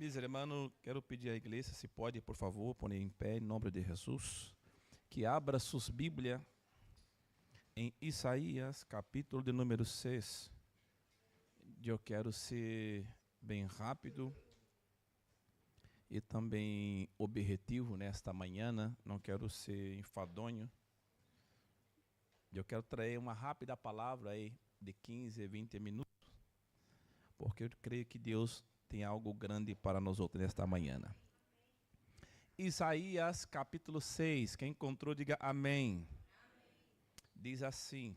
Mis hermanos, quero pedir à igreja, se pode, por favor, pôr em pé, em nome de Jesus, que abra suas Bíblias em Isaías, capítulo de número 6. Eu quero ser bem rápido e também objetivo nesta manhã, não quero ser enfadonho. Eu quero trazer uma rápida palavra aí de 15, 20 minutos, porque eu creio que Deus tem algo grande para nós outros nesta manhã. Isaías capítulo 6, quem encontrou diga amém. Diz assim: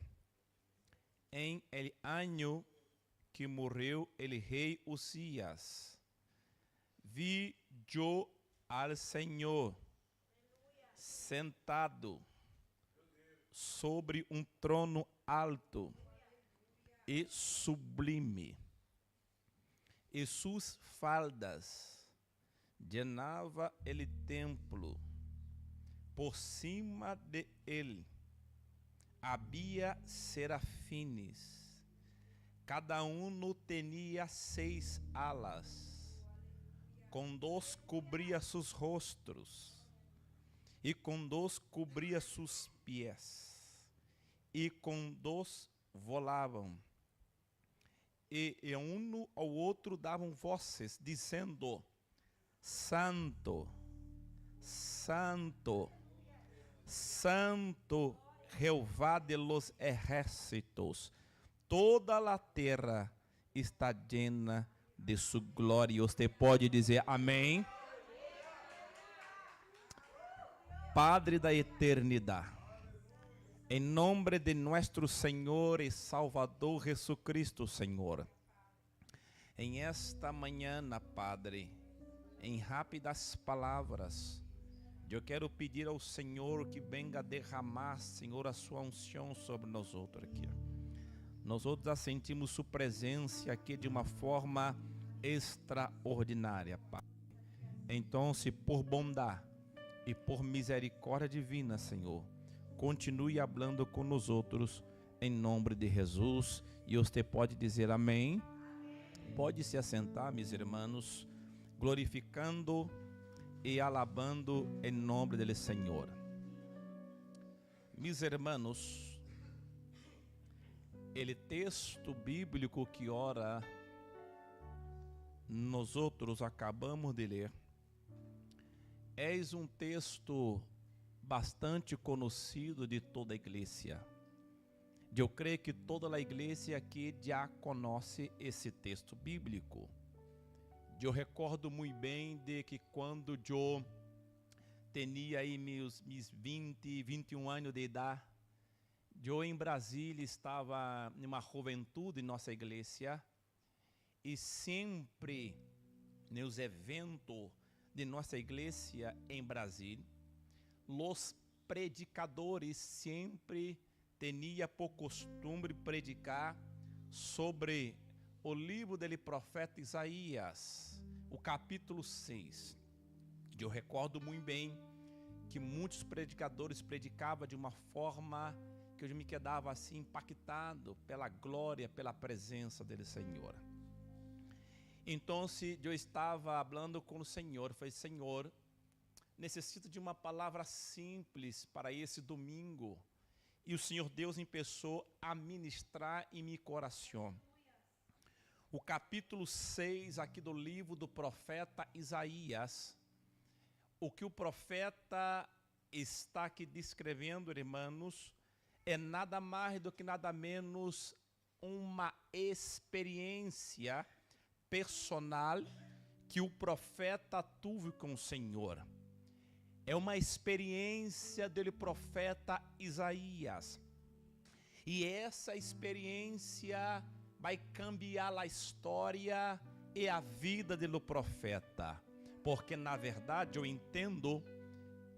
em el ano que morreu el rei Uzias, vi eu al Senhor sentado sobre um trono alto e sublime, e suas faldas llenava el templo. Por cima de ele havia serafines, cada um tinha 6 alas, com 2 cobria seus rostos, e com 2 cobria seus pés, e com 2 volavam. E um ao outro davam vozes, dizendo: Santo, Santo, Santo, Jeová de los ejércitos, toda a terra está llena de sua glória. Você pode dizer amém? Padre da eternidade, em nome de nosso Senhor e Salvador Jesucristo, Senhor, em esta manhã, Padre, em rápidas palavras, eu quero pedir ao Senhor que venga derramar, Senhor, a sua unção sobre nós outros aqui. Nós outros já sentimos sua presença aqui de uma forma extraordinária, Pai. Então, se por bondade e por misericórdia divina, Senhor, continue falando com nós outros, em nome de Jesus. E você pode dizer amém. Pode se assentar, meus irmãos, glorificando e alabando em nome do Senhor. Meus irmãos, o texto bíblico que ora nós outros acabamos de ler é um texto bastante conhecido de toda a igreja. Eu creio que toda a igreja aqui já conhece esse texto bíblico. Eu recordo muito bem de que quando eu tinha aí meus 20, 21 anos de idade, eu em Brasília estava em uma juventude em nossa igreja, e sempre nos eventos de nossa igreja em Brasília, os predicadores sempre tinham por costume predicar sobre o livro do profeta Isaías, o capítulo 6. Eu recordo muito bem que muitos predicadores predicavam de uma forma que eu me quedava assim impactado pela glória, pela presença do Senhor. Então, eu estava falando com o Senhor, falei: Senhor, necessito de uma palavra simples para esse domingo. E o Senhor Deus começou a ministrar em meu coração o capítulo 6 aqui do livro do profeta Isaías. O que o profeta está aqui descrevendo, irmãos, é nada mais do que nada menos uma experiência personal que o profeta teve com o Senhor. É uma experiência do profeta Isaías. E essa experiência vai cambiar a história e a vida do profeta. Porque, na verdade, eu entendo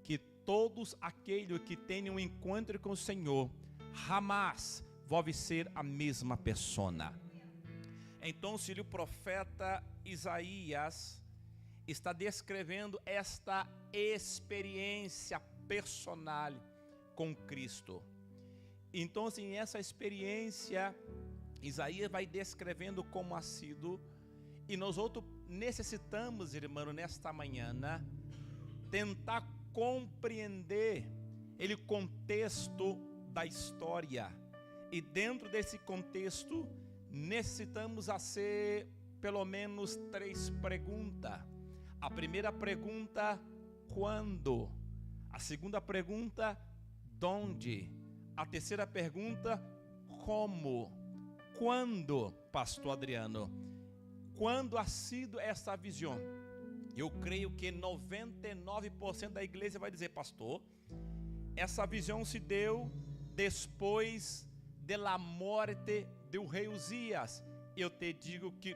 que todos aqueles que têm um encontro com o Senhor, jamais vão ser a mesma pessoa. Então, se o profeta Isaías está descrevendo esta experiência personal com Cristo. Então, em essa experiência, Isaías vai descrevendo como ha sido, e nós outros necessitamos, irmão, nesta manhã, tentar compreender o contexto da história. E dentro desse contexto, necessitamos fazer pelo menos 3 perguntas. A primeira pergunta, quando? A segunda pergunta, onde? A terceira pergunta, como? Quando, pastor Adriano? Quando ha sido essa visão? Eu creio que 99% da igreja vai dizer, pastor, essa visão se deu depois da morte do rei Uzias. Eu te digo que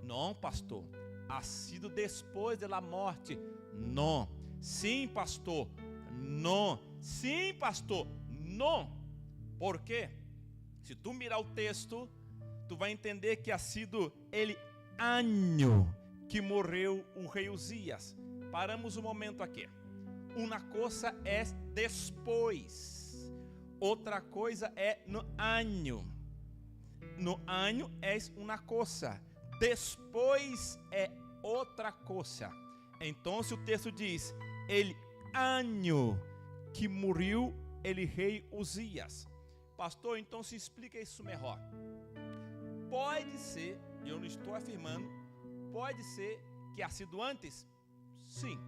não, pastor, ha sido depois da morte. Não. Sim, pastor. Não. Sim, pastor. Não. Por quê? Se tu mirar o texto, tu vai entender que ha sido ele ano que morreu o rei Uzias. Paramos um momento aqui. Uma coisa é depois, outra coisa é no ano. No ano é uma coisa, depois é outra coisa. Então o texto diz, ele ano que morreu ele rei Uzias. Pastor, então se explica isso melhor. Pode ser, eu não estou afirmando, pode ser que ha sido antes? Sim.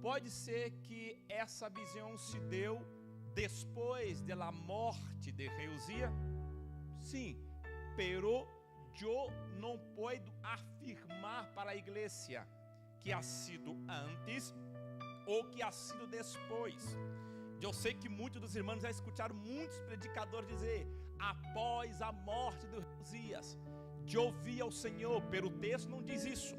Pode ser que essa visão se deu depois da morte de rei Uzias? Sim. Pero eu não posso afirmar para a igreja que ha sido antes ou que ha sido depois. Eu sei que muitos dos irmãos já escutaram muitos predicadores dizer, após a morte de Uzias, eu ouvi ao Senhor, pero o texto não diz isso.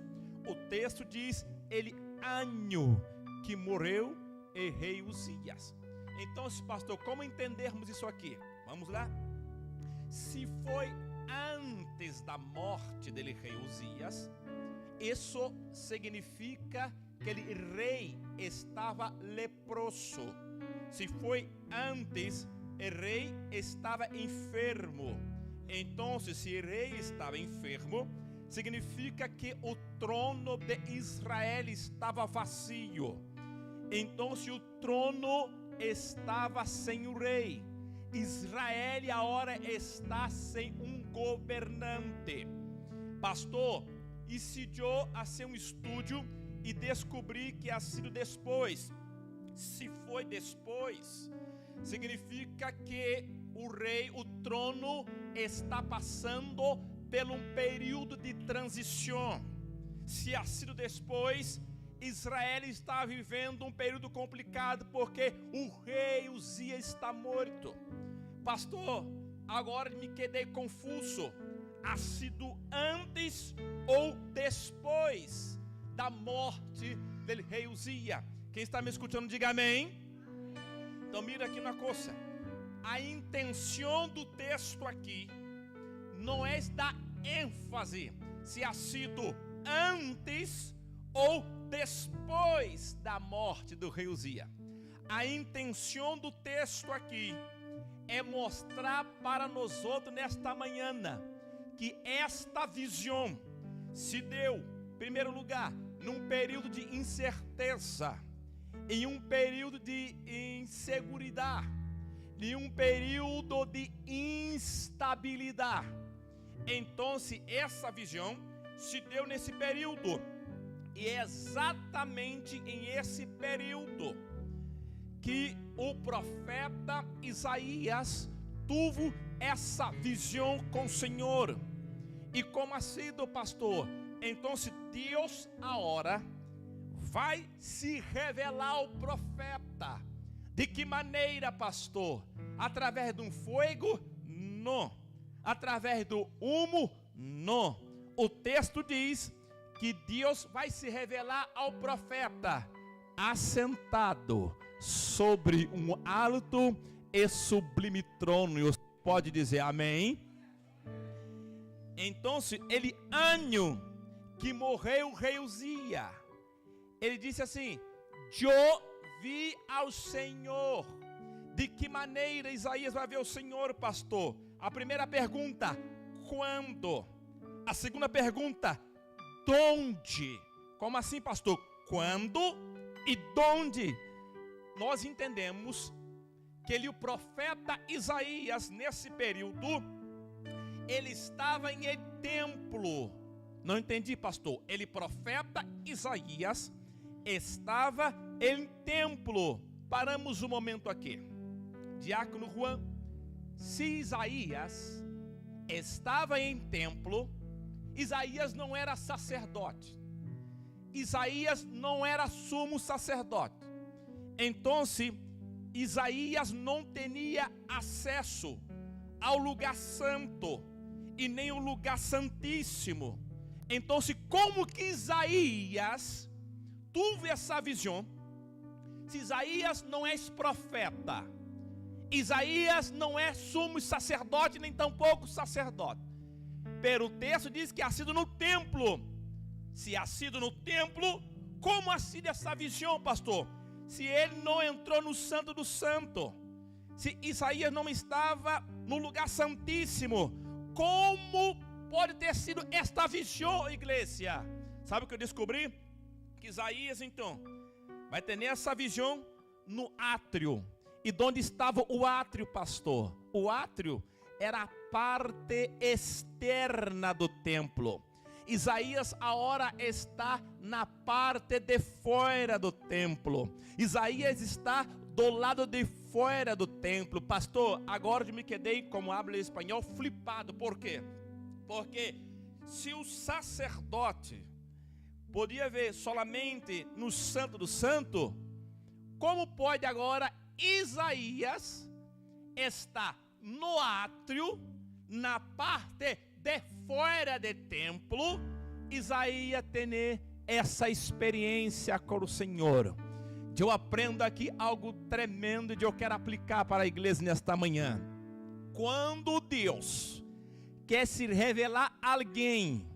O texto diz, ele ano que morreu o rei Uzias. Então, pastor, como entendermos isso aqui? Vamos lá? Se foi antes da morte dele rei Uzias, isso significa que aquele rei estava leproso. Se foi antes, o rei estava enfermo. Então, se o rei estava enfermo, significa que o trono de Israel estava vazio. Então, se o trono estava sem o rei, Israel agora está sem um governante. Pastor, e se eu fazer um estudo e descobrir que ha sido depois? Se foi depois, significa que o rei, o trono está passando por um período de transição. Se ha sido depois, Israel está vivendo um período complicado porque o rei Uzias está morto. Pastor, agora me quedei confuso. Ha sido antes ou depois da morte do rei Uzias? Quem está me escutando, diga amém. Então mira aqui uma coisa. A intenção do texto aqui não é dar ênfase se ha sido antes ou depois da morte do rei Uzias. A intenção do texto aqui é mostrar para nós outros nesta manhã que esta visão se deu, em primeiro lugar, num período de incerteza, em um período de inseguridade, em um período de instabilidade. Então, essa visão se deu nesse período, e é exatamente em esse período que o profeta Isaías teve essa visão com o Senhor. E como ha sido, pastor? Então, Deus agora vai se revelar ao profeta. De que maneira, pastor? Através de um fogo? Não. Através do humo? Não. O texto diz que Deus vai se revelar ao profeta assentado sobre um alto e sublime trono. E você pode dizer amém? Então, ele ano que morreu o rei Uzias, ele disse assim: eu vi ao Senhor. De que maneira Isaías vai ver o Senhor, pastor? A primeira pergunta, quando? A segunda pergunta, donde? Como assim, pastor? Quando e donde? Nós entendemos que o profeta Isaías, nesse período, ele estava em templo. Não entendi, pastor. Ele, profeta Isaías, estava em templo. Paramos um momento aqui. Diácono Juan, se Isaías estava em templo, Isaías não era sacerdote. Isaías não era sumo sacerdote. Então, Isaías não tinha acesso ao lugar santo e nem ao lugar santíssimo. Então, como que Isaías teve essa visão? Se Isaías não é profeta, Isaías não é sumo sacerdote, nem tampouco sacerdote. Pero o texto diz que ha sido no templo. Se ha sido no templo, como ha sido essa visão, pastor? Se ele não entrou no Santo do Santo, se Isaías não estava no lugar santíssimo, como pode ter sido esta visão, igreja? Sabe o que eu descobri? Que Isaías, então, vai ter essa visão no átrio. E onde estava o átrio, pastor? O átrio era a parte externa do templo. Isaías agora está na parte de fora do templo. Isaías está do lado de fora do templo. Pastor, agora eu me quedei, como habla espanhol, flipado. Por quê? Porque se o sacerdote podia ver somente no Santo do Santo, como pode agora Isaías estar no átrio, na parte de fora do templo? Isaías tem essa experiência com o Senhor. Eu aprendo aqui algo tremendo que eu quero aplicar para a igreja nesta manhã. Quando Deus quer se revelar a alguém,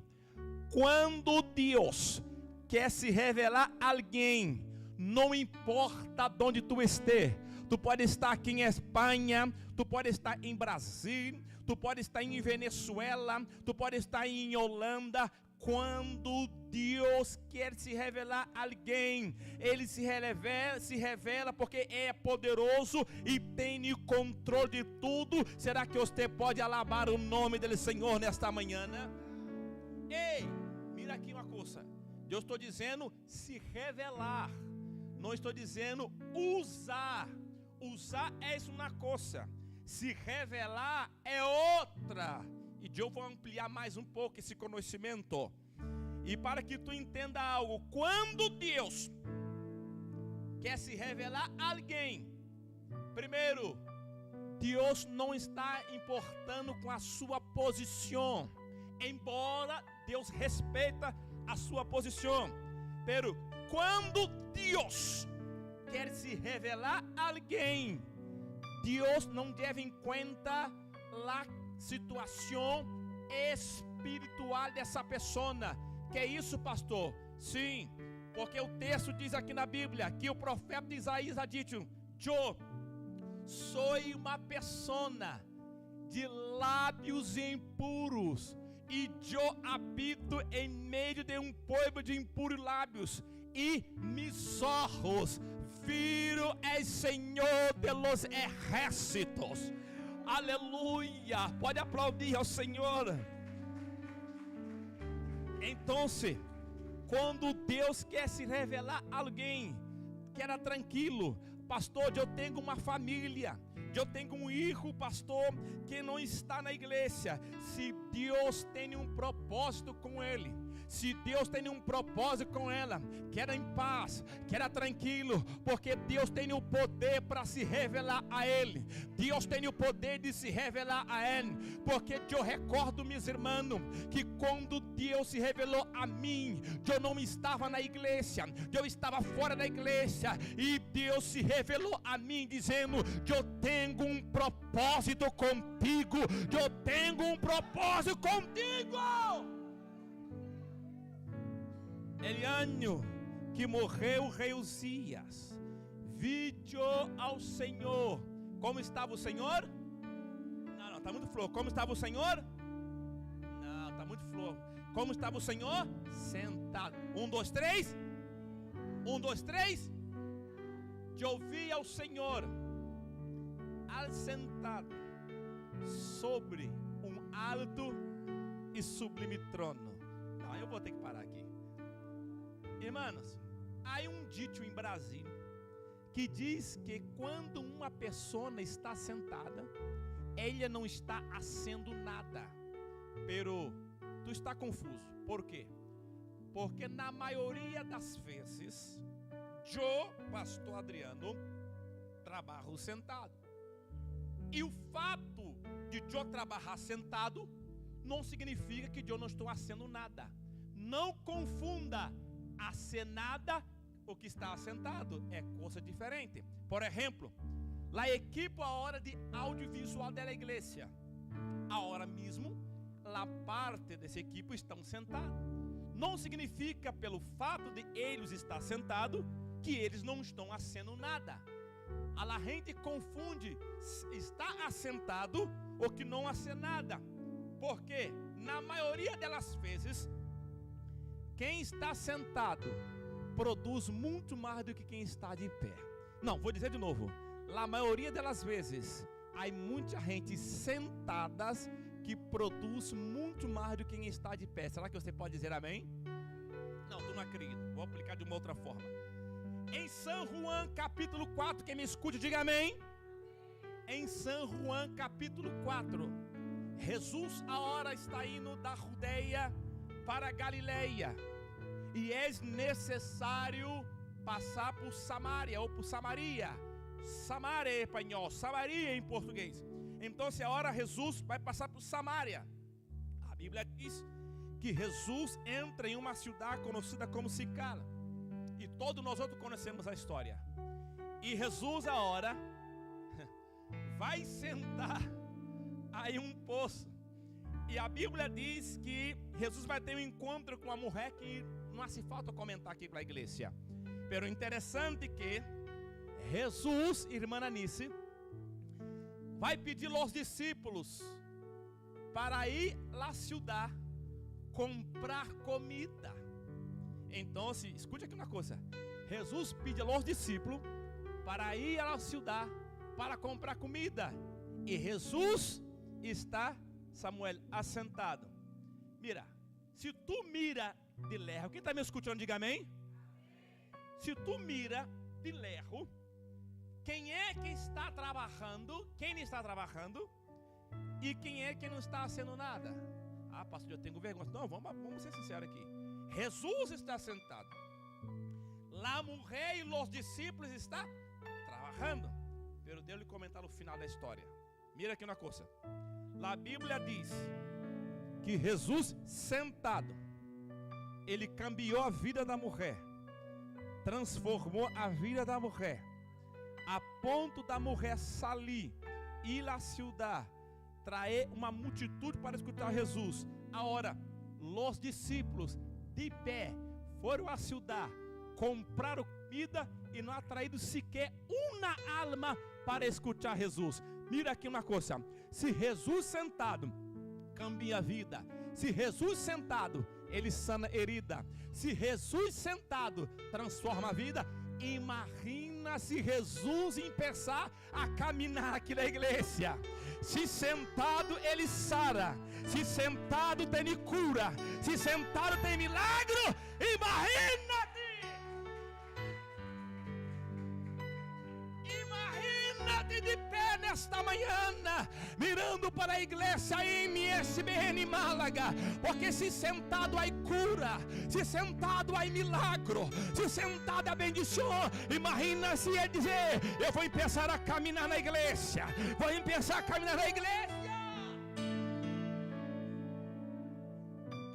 quando Deus quer se revelar a alguém, não importa onde tu esteja. Tu pode estar aqui em Espanha, tu pode estar em Brasil, tu pode estar em Venezuela, tu pode estar em Holanda. Quando Deus quer se revelar a alguém, Ele se revela porque é poderoso e tem o controle de tudo. Será que você pode alabar o nome do Senhor nesta manhã, né? Ei, mira aqui uma coisa. Eu estou dizendo se revelar, não estou dizendo usar. Usar é uma coisa, se revelar é outra. E eu vou ampliar mais um pouco esse conhecimento. E para que tu entenda algo, quando Deus quer se revelar a alguém, primeiro, Deus não está importando com a sua posição, embora Deus respeita a sua posição. Pero quando Deus quer se revelar a alguém, Deus não deve em conta a situação espiritual dessa pessoa. Que é isso, pastor? Sim, porque o texto diz aqui na Bíblia que o profeta Isaías ha dito: eu sou uma pessoa de lábios impuros e eu habito em meio de um povo de impuros lábios, e mis ojos viram o Senhor de los ejércitos. Aleluia! Pode aplaudir ao Senhor. Então, quando Deus quer se revelar a alguém, queira tranquilo, pastor, eu tenho uma família, eu tenho um filho, pastor, que não está na igreja. Se Deus tem um propósito com ele, se Deus tem um propósito com ela, queira em paz, queira tranquilo, porque Deus tem o poder para se revelar a ele. Deus tem o poder de se revelar a ele, porque eu recordo, meus irmãos, que quando Deus se revelou a mim, eu não estava na igreja, eu estava fora da igreja, e Deus se revelou a mim dizendo: eu tenho um propósito contigo, eu tenho um propósito contigo. El ano que morreu o rei Uzias, vídeo ao Senhor. Como estava o Senhor? Não, está muito flor. Como estava o Senhor? Não, está muito flor. Como estava o Senhor? Sentado. 1, 2, 3. 1, 2, 3. De ouvir ao Senhor assentado sobre um alto e sublime trono. Não, eu vou ter que parar aqui. Irmãos, há um dito em Brasília que diz que quando uma pessoa está sentada, ela não está fazendo nada. Pero tu está confuso. Por quê? Porque na maioria das vezes, eu, pastor Adriano, trabalho sentado. E o fato de eu trabalhar sentado não significa que eu não estou fazendo nada. Não confunda fazer nada o que está sentado. É coisa diferente. Por exemplo, a equipe a hora de audiovisual da igreja, agora mesmo, a parte dessa equipe estão sentados. Não significa pelo fato de eles estar sentados que eles não estão fazendo nada. A gente confunde estar assentado ou que não fazer nada. Porque na maioria das vezes, quem está sentado produz muito mais do que quem está de pé. Não, vou dizer de novo. Na maioria das vezes, há muita gente sentadas que produz muito mais do que quem está de pé. Será que você pode dizer amém? Não, tu não acredita. Vou aplicar de uma outra forma. Em São João capítulo 4, quem me escute diga amém. Em São João capítulo 4, Jesus agora está indo da Judeia para Galileia. E é necessário passar por Samaria ou por Samaria. Samaria em espanhol, Samaria em português. Então, agora Jesus vai passar por Samaria. A Bíblia diz que Jesus entra em uma cidade conhecida como Sicar. E todos nós outros conhecemos a história. E Jesus agora vai sentar aí um poço. E a Bíblia diz que Jesus vai ter um encontro com uma mulher que não hace falta comentar aqui para a igreja. Pero interessante que Jesus, irmã Anice, vai pedir aos discípulos para ir à cidade comprar comida. Então, escute aqui uma coisa. Jesus pede aos discípulos para ir à cidade para comprar comida. E Jesus está, Samuel, assentado. Mira, se tu mira de lerro, quem está me escutando, diga amém. Se tu mira de lerro, quem é que está trabalhando? Quem está trabalhando? E quem é que não está fazendo nada? Ah, pastor, eu tenho vergonha. Não, vamos ser sinceros aqui. Jesus está sentado. A mulher e os discípulos estão trabalhando. Pero Deus lhe comentar no final da história. Mira aqui uma coisa. A Bíblia diz que Jesus sentado, ele cambiou a vida da mulher, transformou a vida da mulher, a ponto da mulher sair, ir à cidade, trazer uma multitude para escutar Jesus. Agora, os discípulos de pé foram à cidade, compraram comida e não atraíram sequer uma alma para escutar Jesus. Mira aqui uma coisa. Se Jesus sentado cambia a vida, se Jesus sentado ele sana herida, se Jesus sentado transforma a vida, imagina se Jesus começar a caminhar aqui na igreja. Se sentado ele sara, se sentado tem cura, se sentado tem milagre, imagina-te de pé nesta manhã, mirando para a igreja MSBN Málaga, porque se sentado há cura, se sentado há milagro, se sentado há bendição. Imagina se é dizer: eu vou começar a caminhar na igreja, vou começar a caminhar na igreja.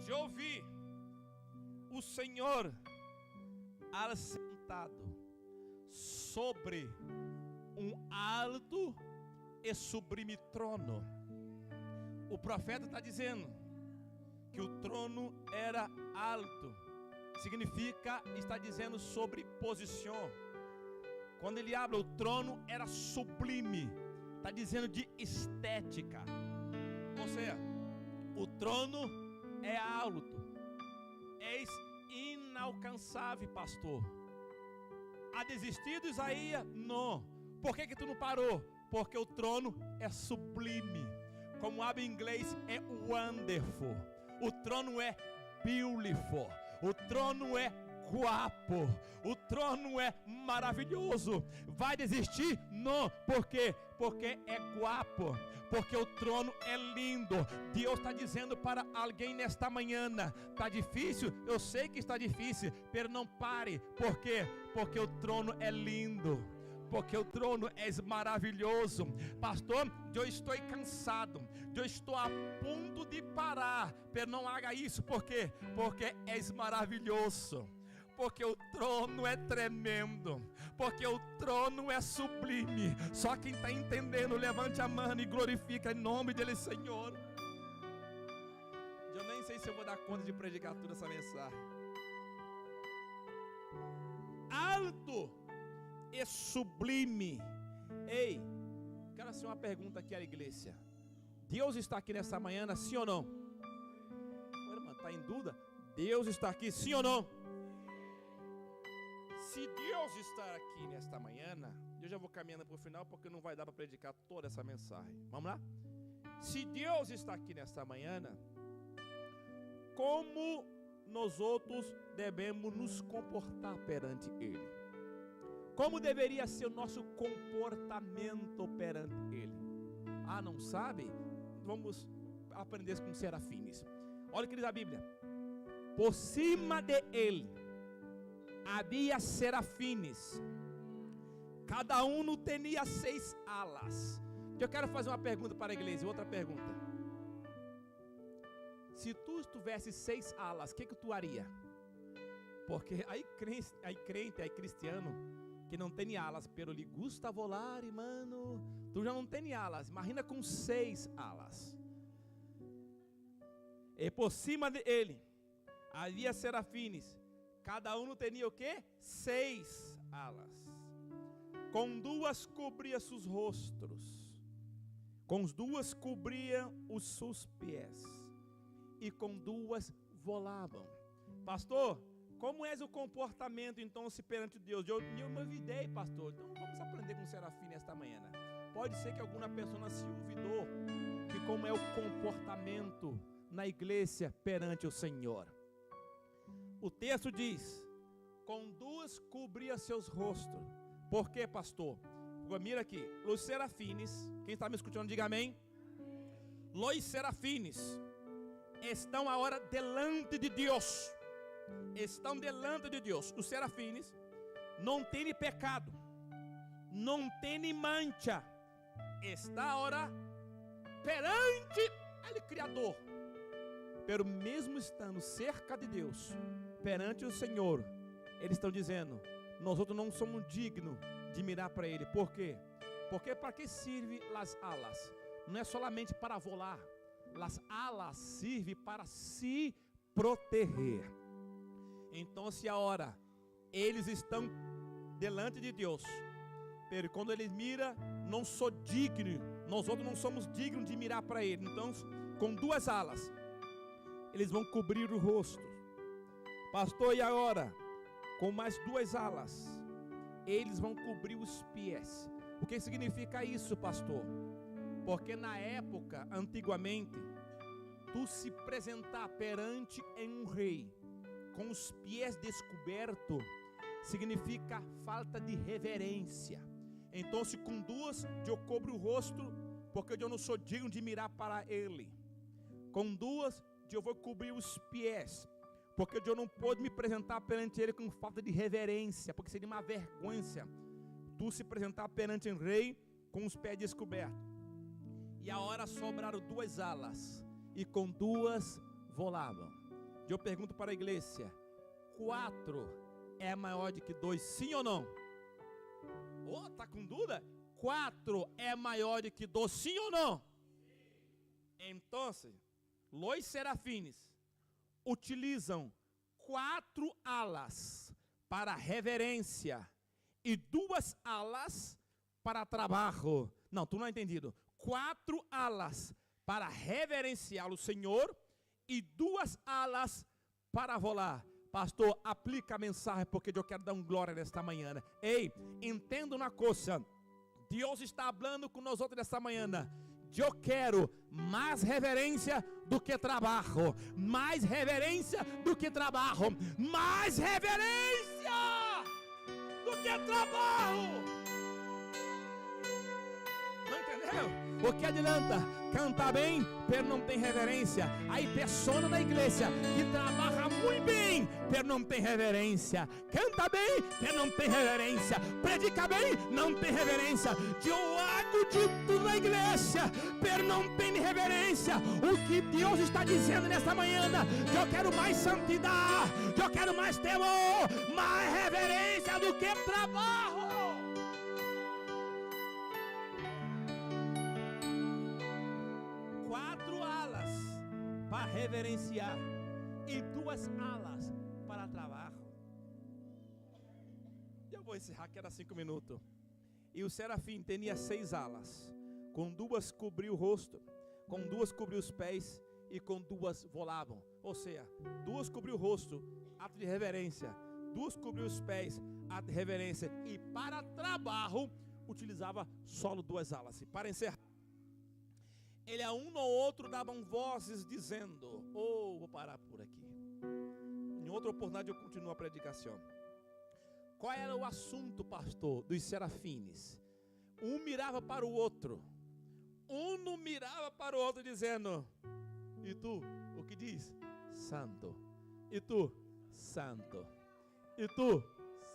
Eu ouvi o Senhor assentado sobre um alto e sublime trono. O profeta está dizendo que o trono era alto. Significa, está dizendo sobre posição. Quando ele habla, o trono era sublime. Está dizendo de estética. Ou seja, o trono é alto. és inalcançável, pastor. A desistir de Isaías? Não. Por que tu não parou? Porque o trono é sublime. Como abre em inglês, é wonderful. O trono é beautiful. O trono é guapo. O trono é maravilhoso. Vai desistir? Não. Por quê? Porque é guapo. Porque o trono é lindo. Deus está dizendo para alguém nesta manhã: está difícil? Eu sei que está difícil, mas não pare. Por quê? Porque o trono é lindo. Porque o trono é maravilhoso. Pastor, eu estou cansado, eu estou a ponto de parar, mas não haga isso. Por quê? Porque és maravilhoso. Porque o trono é tremendo. Porque o trono é sublime. Só quem está entendendo, levante a mão e glorifica em nome dele, Senhor. Eu nem sei se eu vou dar conta de predicar toda essa mensagem. Alto e sublime. Ei, quero fazer uma pergunta aqui à igreja. Deus está aqui nessa manhã, sim ou não? Irmã, está em dúvida? Deus está aqui, sim ou não? Se Deus está aqui nesta manhã, eu já vou caminhando para o final, porque não vai dar para predicar toda essa mensagem. Vamos lá? Se Deus está aqui nesta manhã, como nós outros devemos nos comportar perante Ele? Como deveria ser o nosso comportamento perante Ele? Ah, não sabe? Vamos aprender com serafins. Olha o que diz a Bíblia. Por cima de Ele havia serafins, cada um tinha 6 alas. Eu quero fazer uma pergunta para a igreja, outra pergunta. Se tu tivesse 6 alas, o que tu haria? Porque aí crente, aí cristiano, que não tem alas, pero lhe gusta volar, e mano, tu já não tem alas, imagina com 6 alas. E por cima de ele havia serafins, cada um tinha o quê? 6 alas. Com 2 cobria seus rostos, com 2 cobria os seus pés, e com 2 volavam. Pastor, como é o comportamento então se perante Deus? Eu me olvidei, pastor. Então vamos aprender com o serafim nesta manhã. Pode ser que alguma pessoa se olvidou de como é o comportamento na igreja perante o Senhor. O texto diz: com 2 cobria seus rostos. Por quê, pastor? Mira aqui, os serafines, quem está me escutando, diga amém. Os serafines estão agora delante de Deus. Estão delante de Deus. Os serafines não têm pecado, não têm mancha. Está agora perante o Criador. Pero mesmo estando cerca de Deus, perante o Senhor, eles estão dizendo: nós outros não somos dignos de mirar para Ele. Por quê? Porque para que servem as alas? Não é solamente para volar. As alas servem para se proteger. Então, se agora eles estão delante de Deus, pero quando eles miram, não sou digno, nós outros não somos dignos de mirar para Ele. Então, com 2 alas, eles vão cobrir o rosto. Pastor, e agora? Com mais 2 alas, eles vão cobrir os pés. O que significa isso, pastor? Porque na época, antigamente, tu se apresentar perante um rei com os pés descobertos significa falta de reverência. Então, se com 2 eu cobro o rosto, porque eu não sou digno de mirar para ele. Com 2 eu vou cobrir os pés, porque eu não posso me apresentar perante ele com falta de reverência, porque seria uma vergonha tu se apresentar perante um rei com os pés descobertos. E a hora sobraram 2 alas, e com 2 volavam. Eu pergunto para a igreja: 4 é maior do que 2, sim ou não? Oh, tá com dúvida? 4 é maior do que 2, sim ou não? Então, os serafins utilizam 4 alas para reverência e 2 alas para trabalho. Não, tu não é entendido. 4 alas para reverenciar o Senhor e 2 alas para rolar. Pastor, aplica a mensagem, porque eu quero dar um glória nesta manhã. Ei, entenda uma coisa. Deus está falando com nós outros nesta manhã. Eu quero mais reverência do que trabalho. Mais reverência do que trabalho. Mais reverência do que trabalho. Não entendeu? O que adianta? Cantar bem, mas não tem reverência. Aí pessoa na igreja que trabalha muito bem, mas não tem reverência. Canta bem, mas não tem reverência. Predica bem, não tem reverência. Eu hago de tudo na igreja, mas não tem reverência. O que Deus está dizendo nesta manhã, eu quero mais santidade, eu quero mais temor, mais reverência do que trabalho. Para reverenciar e 2 alas para trabalho. Eu vou encerrar, que era 5 minutos. E o serafim tinha 6 alas, com 2 cobriu o rosto, com 2 cobriu os pés e com 2 volavam. Ou seja, 2 cobriu o rosto, ato de reverência, 2 cobriu os pés, ato de reverência, e para trabalho utilizava só 2 alas. E para encerrar, ele a um ou outro davam vozes dizendo, vou parar por aqui. Em outra oportunidade eu continuo a predicação. Qual era o assunto, pastor, dos serafins? Um mirava para o outro. Um não mirava para o outro dizendo, e tu, o que diz? Santo. E tu? Santo. E tu?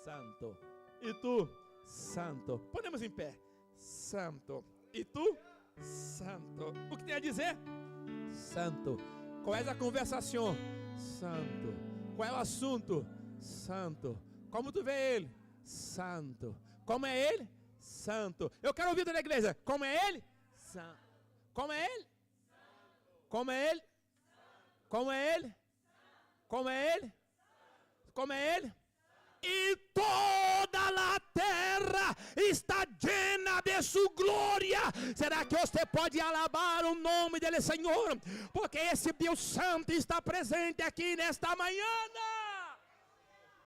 Santo. E tu? Santo. Ponemos em pé. Santo. E tu? Santo. O que tem a dizer? Santo. Qual é a conversação? Santo. Qual é o assunto? Santo. Como tu vê ele? Santo. Como é ele? Santo. Eu quero ouvir da igreja. Como é ele? Santo. Como é ele? Como é ele? Como é ele? Como é ele? Como é ele? E toda a terra está llena de sua glória. Será que você pode alabar o nome dele, Senhor? Porque esse Deus Santo está presente aqui nesta manhã.